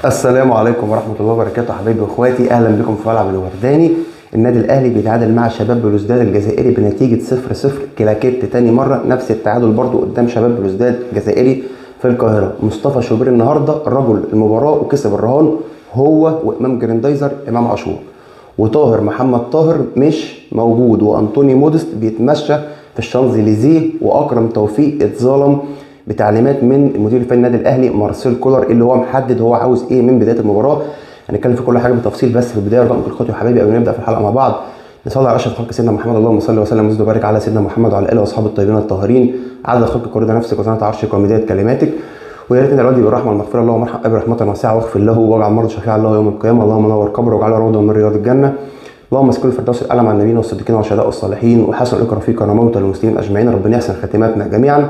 السلام عليكم ورحمة الله وبركاته حبايبي واخواتي، اهلا بكم في ملعب الورداني. النادي الاهلي بيتعادل مع شباب بلوزداد الجزائري بنتيجة 0-0. كلاكيت تاني مرة نفس التعادل برضو قدام شباب بلوزداد الجزائري في القاهرة. مصطفى شوبير النهارده رجل المباراة وكسب الرهان، هو وامام جريندايزر امام عاشور، وطاهر محمد طاهر مش موجود، وانطوني مودست بيتمشى في الشانزليزيه، واكرم توفيق اتظلم بتعليمات من المدير الفني النادي الاهلي مارسيل كولر اللي هو محدد هو عاوز ايه من بدايه المباراه. هنتكلم في كل حاجه بالتفصيل، بس في البدايه رجاء من اخواتي وحبايبي قبل ما نبدا في الحلقه مع بعض نصلي على اشرف خلق سيدنا محمد، اللهم صل وسلم وزد وبارك على سيدنا محمد وعلى اله واصحابه الطيبين الطاهرين، عدد خلق كل نفسك وزنة عرشك ومداد كلماتك. ويا ريت الوالدي بالرحمه والمغفره، اللهم ارحم ابي رحمه واسعه واغفر له واجعل مرض شفيع الله يوم القيامه، اللهم نور قبره واجعله روضه من رياض الجنه، اللهم اسكن الفردوس الاعلى مع النبيين والصديقين والشهداء والصالحين، وحسن اولئك رفيقا وموتى المسلمين اجمعين. ربنا يحسن خاتماتنا جميعا،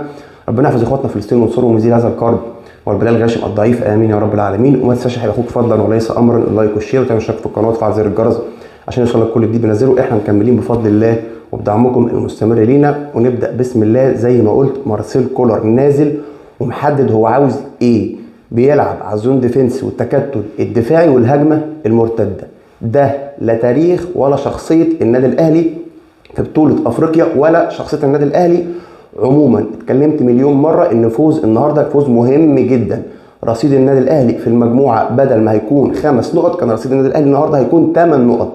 ربنا يحفظ اخواتنا في فلسطين وينصرهم ويزيل هذا الكرب والبلاء الغاشم الضعيف، امين يا رب العالمين. وما تنساش اخوك فضلا وليس امرا اللايك والشير وتعمل اشتراك في القناه وتفعل زر الجرس عشان يوصلك كل جديد بنزله. احنا مكملين بفضل الله وبدعمكم المستمر لينا، ونبدا بسم الله. زي ما قلت مارسيل كولر نازل ومحدد هو عاوز ايه، بيلعب على الزون ديفنس والتكتل الدفاعي والهجمه المرتده. ده لا تاريخ ولا شخصيه النادي الاهلي في بطوله افريقيا ولا شخصيه النادي الاهلي عموما. اتكلمت مليون مره ان فوز النهارده فوز مهم جدا. رصيد النادي الاهلي في المجموعه بدل ما هيكون 5 نقط، كان رصيد النادي الاهلي النهارده هيكون 8 نقط.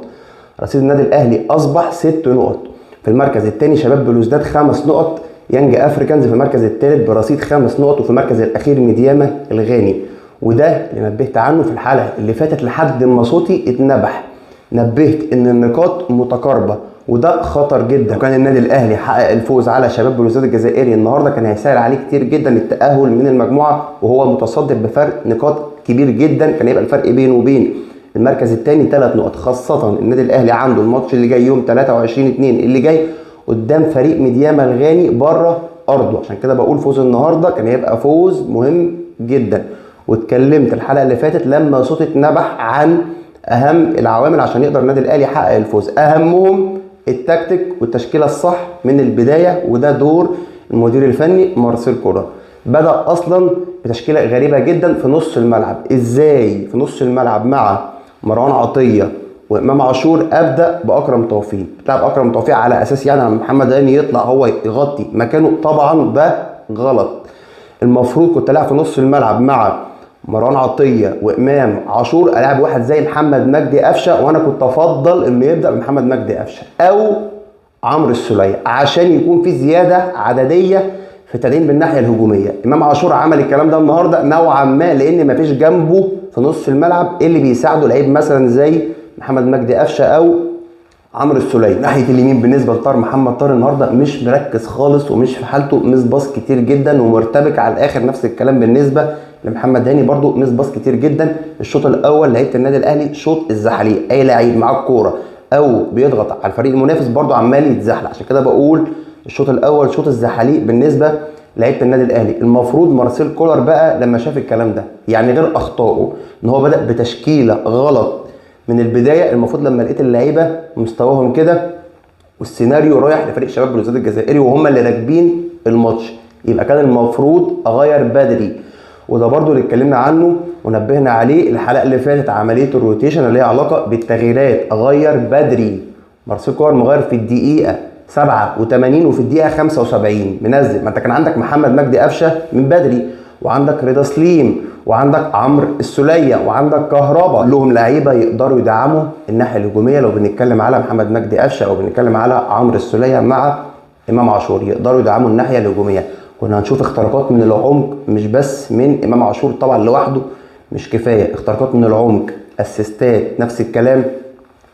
رصيد النادي الاهلي اصبح 6 نقط. في المركز الثاني شباب بلوزداد 5 نقط، يانج افريكانز في المركز الثالث برصيد 5 نقط، وفي المركز الاخير ميدياما الغاني. وده اللي نبهت عنه في الحلقه اللي فاتت لحد ما صوتي اتنبح. نبهت ان النقاط متقاربه وده خطر جدا. كان النادي الاهلي حقق الفوز على شباب بلوزداد الجزائري النهارده كان هيسهل عليه كتير جدا التاهل من المجموعه، وهو متصدر بفرق نقاط كبير جدا. كان يبقى الفرق بينه وبين المركز الثاني 3 نقط، خاصه النادي الاهلي عنده الماتش اللي جاي يوم 23/2 اللي جاي قدام فريق ميدياما الغاني بره ارضه. عشان كده بقول فوز النهارده كان هيبقى فوز مهم جدا. واتكلمت الحلقه اللي فاتت لما صوتي اتنبح عن اهم العوامل عشان يقدر النادي الاهلي يحقق الفوز، اهمهم التكتيك والتشكيله الصح من البدايه، وده دور المدير الفني مارسيل كولر. بدا اصلا بتشكيله غريبه جدا في نص الملعب. ازاي في نص الملعب مع مروان عطيه وامام عاشور ابدا باكرم توفيق؟ بتلعب اكرم توفيق على اساس يعني لما محمد هاني يطلع هو يغطي مكانه؟ طبعا ده غلط. المفروض كنت العب في نص الملعب مع مروان عطيه وامام عاشور، العب واحد زي محمد مجدي قفشه، وانا كنت افضل انه يبدا بمحمد مجدي قفشه او عمرو السوليه عشان يكون في زياده عدديه في التدعيم بالناحيه الهجوميه. امام عاشور عمل الكلام ده النهارده نوعا ما لان مفيش جنبه في نص الملعب اللي بيساعده لعيب مثلا زي محمد مجدي قفشه او عمرو السوليه. ناحيه اليمين بالنسبه لطاهر محمد طاهر النهارده مش مركز خالص ومش في حالته، مس باص كتير جدا ومرتبك على الاخر. نفس الكلام بالنسبه لمحمد هاني، برده مس باص كتير جدا. الشوط الاول لعيبه النادي الاهلي شوط الزحاليق، اي لعيب معاه الكوره او بيضغط على الفريق المنافس برده عمال يتزحلق. عشان كده بقول الشوط الاول شوط الزحاليق بالنسبه لعيبه النادي الاهلي. المفروض مارسيل كولر بقى لما شاف الكلام ده، يعني غير اخطائه ان هو بدا بتشكيله غلط من البدايه، المفروض لما لقيت اللعيبه مستواهم كده والسيناريو رايح لفريق شباب بلوزداد الجزائري وهم اللي راكبين الماتش، يبقى كان المفروض اغير بدري. وده برضو اللي اتكلمنا عنه ونبهنا عليه الحلقه اللي فاتت، عمليه الروتيشن اللي هي علاقه بالتغييرات. اغير بدري. مارسيل كولر مغير في الدقيقه 87 وفي الدقيقه 75 منزل. ما انت كان عندك محمد مجدي قفشه من بدري، وعندك رضا سليم، وعندك عمرو السوليه، وعندك كهربا، لهم لعيبه يقدروا يدعموا الناحيه الهجوميه. لو بنتكلم على محمد مجدي قفشه او بنتكلم على عمرو السوليه مع امام عاشور يقدروا يدعموا الناحيه الهجوميه. كنا هنشوف اختراقات من العمق مش بس من امام عاشور طبعا لوحده مش كفايه، اختراقات من العمق، اسيستات، نفس الكلام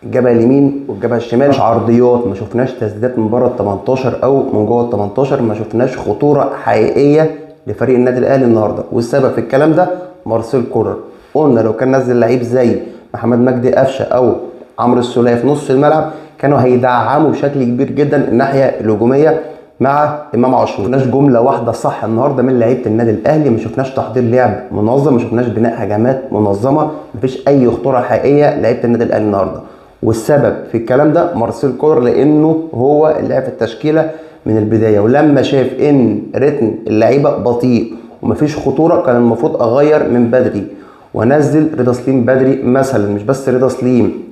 الجبهه اليمين والجبهه الشمال، مش عرضيات، ما شفناش تسديدات من بره ال 18 او من جوه ال 18، ما شفناش خطوره حقيقيه لفريق النادي الاهلي النهارده. والسبب في الكلام ده مارسيل كولر. قلنا لو كان نزل لعيب زي محمد مجدي قفشه او عمرو السوليه في نص الملعب كانوا هيدعموا بشكل كبير جدا الناحيه الهجوميه مع امام عاشور. ما شفناش جمله واحده صح النهارده من لعيبه النادي الاهلي، ما شفناش تحضير لعب منظم، ما شفناش بناء هجمات منظمه، ما فيش اي خطوره حقيقيه لعيبه النادي الاهلي النهارده. والسبب في الكلام ده مارسيل كولر، لانه هو اللي لعب في التشكيله من البدايه، ولما شاف ان رتم اللعيبه بطيء ومفيش خطوره كان المفروض اغير من بدري. وانزل رضا سليم بدري مثلا. مش بس رضا سليم،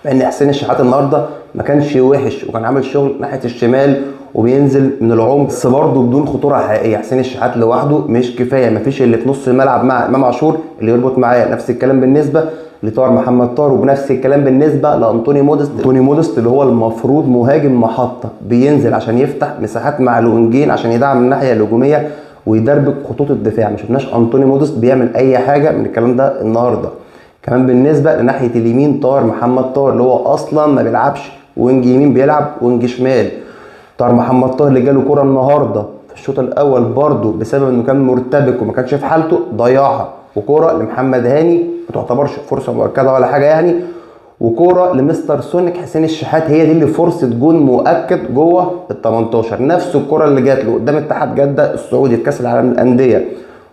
مع ان حسين الشحات النهارده ما كانش وحش وكان عامل شغل ناحيه الشمال وبينزل من العمق، بس برضه بدون خطوره حقيقيه. حسين الشحات لوحده مش كفايه، مفيش اللي في نص الملعب مع امام عاشور اللي يربط معاه. نفس الكلام بالنسبه لطاهر محمد طاهر، وبنفس الكلام بالنسبه لانطوني مودست. انطوني مودست اللي هو المفروض مهاجم محطه، بينزل عشان يفتح مساحات مع الوينجين عشان يدعم الناحيه الهجوميه ويدربك خطوط الدفاع. ما شفناش انطوني مودست بيعمل اي حاجه من الكلام ده النهارده. كمان بالنسبه لناحيه اليمين طاهر محمد طاهر اللي هو اصلا ما بيلعبش وينج يمين، بيلعب وينج شمال. طاهر محمد طاهر اللي جاله كره النهارده في الشوط الاول برده بسبب انه كان مرتبك وما كانش في حالته ضيعها، وكره لمحمد هاني ما تعتبرش فرصه مؤكده ولا حاجه يعني، وكوره لمستر سونيك حسين الشحات هي دي اللي فرصه جون مؤكد جوه ال 18. نفس الكره اللي جات له قدام اتحاد جده السعودي في كاس العالم للانديه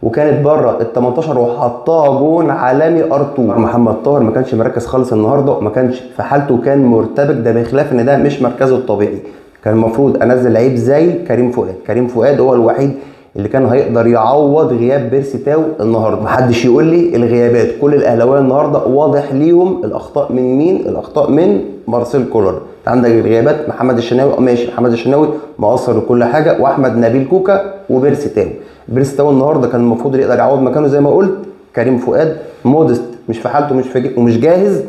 وكانت بره ال 18 وحطها جون عالمي ارتور. محمد طاهر ما كانش مركز خالص النهارده وما كانش في حالته وكان مرتبك، ده بخلاف ان ده مش مركزه الطبيعي. كان المفروض انزل لعيب زي كريم فؤاد. كريم فؤاد هو الوحيد اللي كان هيقدر يعوض غياب بيرسي تاو النهارده. محدش يقول لي الغيابات، كل الاهلاويه النهارده واضح ليهم الاخطاء من مين؟ الاخطاء من مارسيل كولر. عندك الغيابات محمد الشناوي، ماشي محمد الشناوي مقصر وكل حاجه، واحمد نبيل كوكا وبيرسي تاو. بيرسي تاو النهارده كان المفروض يقدر يعوض مكانه زي ما قلت كريم فؤاد. مودست مش في حالته ومش جاهز،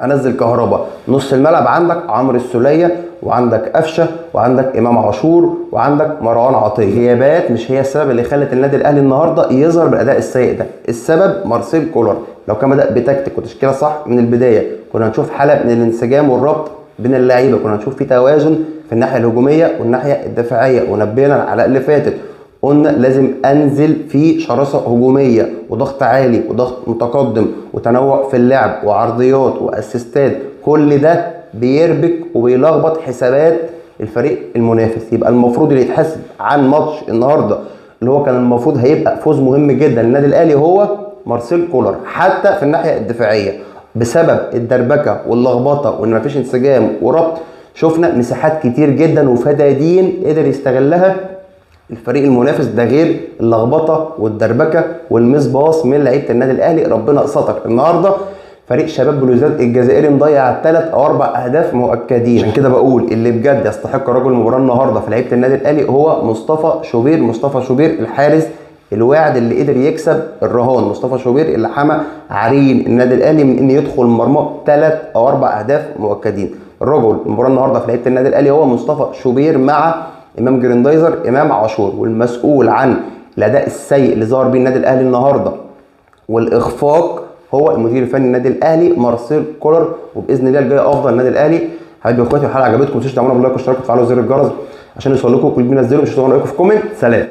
انزل كهربا. نص الملعب عندك عمرو السوليه وعندك قفشه وعندك امام عاشور وعندك مروان عطيه. غيابات مش هي السبب اللي خلت النادي الاهلي النهارده يظهر بالاداء السيء ده، السبب مارسيل كولر. لو كان بدا بتكتيك وتشكيله صح من البدايه كنا هنشوف حاله من الانسجام والربط بين اللعيبه، كنا هنشوف في توازن في الناحيه الهجوميه والناحيه الدفاعيه. ونبهنا على الحلقه اللي فاتت قلنا لازم انزل في شراسه هجوميه وضغط عالي وضغط متقدم وتنوع في اللعب وعرضيات واسيستات، كل ده بيربك وبيلخبط حسابات الفريق المنافس. يبقى المفروض اللي يتحسب عن ماتش النهارده اللي هو كان المفروض هيبقى فوز مهم جدا للنادي الاهلي هو مارسيل كولر، حتى في الناحيه الدفاعيه بسبب الدربكه واللخبطه وان مفيش انسجام وربط. شفنا مساحات كتير جدا وفدادين قدر يستغلها الفريق المنافس، ده غير اللخبطه والدربكه والميس باص من لعيبه النادي الاهلي. ربنا ستر النهارده فريق شباب بلوزداد الجزائري مضيع 3 أو 4 اهداف مؤكدين. عشان كده بقول اللي بجد يستحق رجل المباراه النهارده في لعيبه النادي الاهلي هو مصطفى شوبير. مصطفى شوبير الحارس الواعد اللي قدر يكسب الرهان. مصطفى شوبير اللي حمى عرين النادي الاهلي من ان يدخل مرمى 3 أو 4 اهداف مؤكدين. رجل المباراه النهارده في لعيبه النادي الاهلي هو مصطفى شوبير مع امام جريندايزر امام عاشور، والمسؤول عن الاداء السيء اللي ظهر بيه النادي الاهلي النهارده والاخفاق هو المدير الفني النادي الاهلي مارسيل كولر. وباذن الله الجاي افضل النادي الاهلي. حبايبي واخواتي الحلقه عجبتكم ما تنسوش تعملوا باللايك واشتراكوا وتفعلوا زر الجرس عشان يوصل لكم كل ما بننزله. مش هتنسوا رايكم في كومنت. سلام.